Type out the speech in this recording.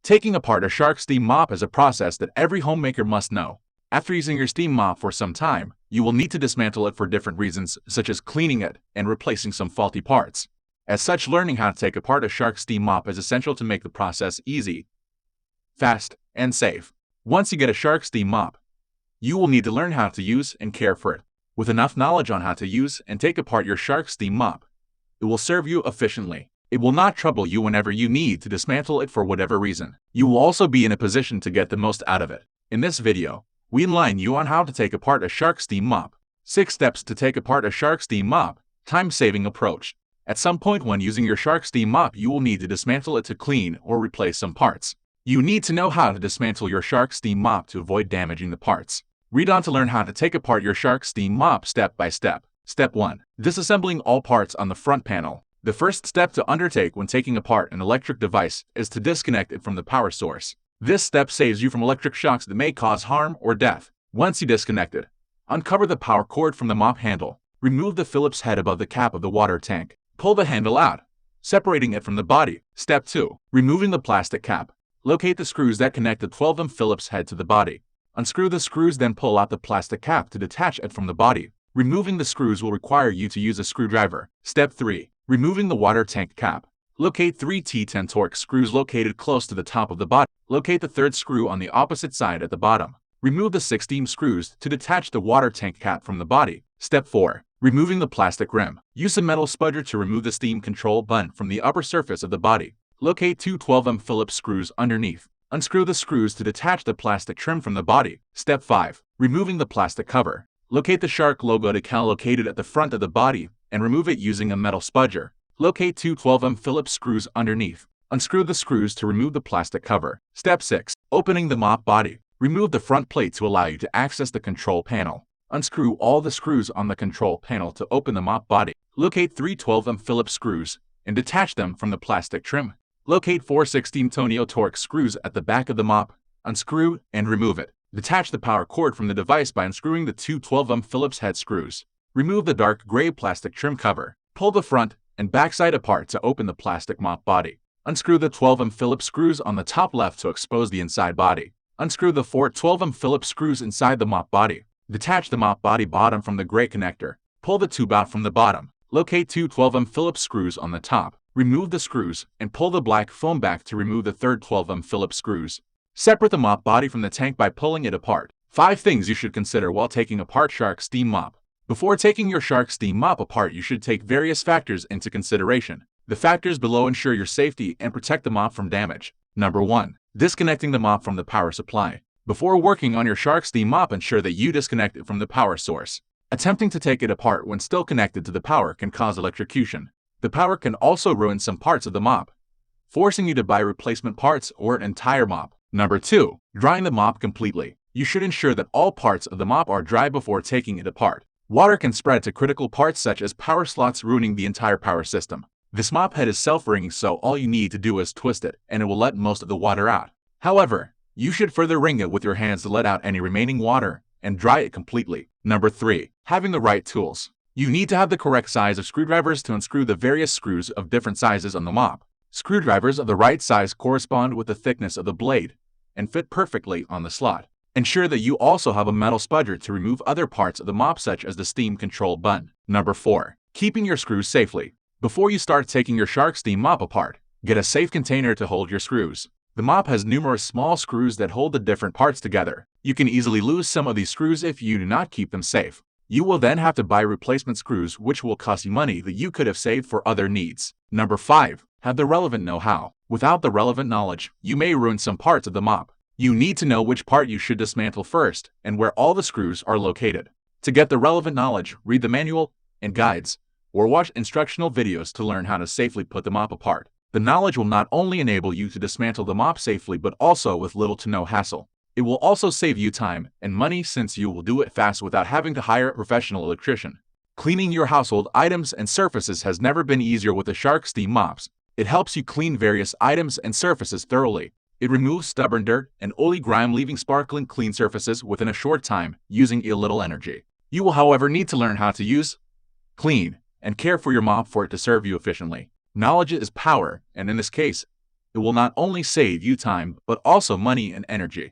Taking apart a Shark Steam Mop is a process that every homemaker must know. After using your steam mop for some time, you will need to dismantle it for different reasons, such as cleaning it and replacing some faulty parts. As such, learning how to take apart a Shark Steam Mop is essential to make the process easy, fast, and safe. Once you get a Shark Steam Mop, you will need to learn how to use and care for it. With enough knowledge on how to use and take apart your Shark Steam Mop, it will serve you efficiently. It will not trouble you whenever you need to dismantle it for whatever reason. You will also be in a position to get the most out of it. In this video, we enlighten you on how to take apart a Shark Steam Mop. 6 steps to take apart a Shark Steam Mop. Time-saving approach. At some point when using your Shark Steam Mop, you will need to dismantle it to clean or replace some parts. You need to know how to dismantle your Shark Steam Mop to avoid damaging the parts. Read on to learn how to take apart your Shark Steam Mop step by step. Step 1. Disassembling all parts on the front panel. The first step to undertake when taking apart an electric device is to disconnect it from the power source. This step saves you from electric shocks that may cause harm or death. Once you disconnect it, uncover the power cord from the mop handle. Remove the Phillips head above the cap of the water tank. Pull the handle out, separating it from the body. Step 2. Removing the plastic cap. Locate the screws that connect the 12mm Phillips head to the body. Unscrew the screws, then pull out the plastic cap to detach it from the body. Removing the screws will require you to use a screwdriver. Step 3. Removing the water tank cap. Locate 3 T10 Torx screws located close to the top of the body. Locate the third screw on the opposite side at the bottom. Remove the 6 steam screws to detach the water tank cap from the body. Step 4. Removing the plastic rim. Use a metal spudger to remove the steam control button from the upper surface of the body. Locate 2 12mm Phillips screws underneath. Unscrew the screws to detach the plastic trim from the body. Step 5. Removing the plastic cover. Locate the Shark logo decal located at the front of the body and remove it using a metal spudger. Locate 2 12mm Phillips screws underneath. Unscrew the screws to remove the plastic cover. Step 6. Opening the mop body. Remove the front plate to allow you to access the control panel. Unscrew all the screws on the control panel to open the mop body. Locate 3 12mm Phillips screws and detach them from the plastic trim. Locate 4 16 Tonio Torx screws at the back of the mop. Unscrew and remove it. Detach the power cord from the device by unscrewing the 2 12mm Phillips head screws. Remove the dark gray plastic trim cover. Pull the front and backside apart to open the plastic mop body. Unscrew the 12mm Phillips screws on the top left to expose the inside body. Unscrew the 4 12mm Phillips screws inside the mop body. Detach the mop body bottom from the gray connector. Pull the tube out from the bottom. Locate 2 12mm Phillips screws on the top. Remove the screws and pull the black foam back to remove the third 12mm Phillips screws. Separate the mop body from the tank by pulling it apart. 5 things you should consider while taking apart Shark Steam Mop. Before taking your Shark Steam Mop apart, you should take various factors into consideration. The factors below ensure your safety and protect the mop from damage. Number 1. Disconnecting the mop from the power supply. Before working on your Shark Steam Mop, ensure that you disconnect it from the power source. Attempting to take it apart when still connected to the power can cause electrocution. The power can also ruin some parts of the mop, forcing you to buy replacement parts or an entire mop. Number 2. Drying the mop completely. You should ensure that all parts of the mop are dry before taking it apart. Water can spread to critical parts such as power slots, ruining the entire power system. This mop head is self-wringing, so all you need to do is twist it, and it will let most of the water out. However, you should further wring it with your hands to let out any remaining water and dry it completely. Number 3. Having the right tools. You need to have the correct size of screwdrivers to unscrew the various screws of different sizes on the mop. Screwdrivers of the right size correspond with the thickness of the blade and fit perfectly on the slot. Ensure that you also have a metal spudger to remove other parts of the mop, such as the steam control button. Number 4. Keeping your screws safely. Before you start taking your Shark Steam Mop apart, get a safe container to hold your screws. The mop has numerous small screws that hold the different parts together. You can easily lose some of these screws if you do not keep them safe. You will then have to buy replacement screws, which will cost you money that you could have saved for other needs. Number 5. Have the relevant know-how. Without the relevant knowledge, you may ruin some parts of the mop. You need to know which part you should dismantle first and where all the screws are located. To get the relevant knowledge, read the manual and guides, or watch instructional videos to learn how to safely put the mop apart. The knowledge will not only enable you to dismantle the mop safely, but also with little to no hassle. It will also save you time and money, since you will do it fast without having to hire a professional electrician. Cleaning your household items and surfaces has never been easier with the Shark Steam Mops. It helps you clean various items and surfaces thoroughly. It removes stubborn dirt and oily grime, leaving sparkling clean surfaces within a short time, using a little energy. You will, however, need to learn how to use, clean, and care for your mop for it to serve you efficiently. Knowledge is power, and in this case, It will not only save you time, but also money and energy.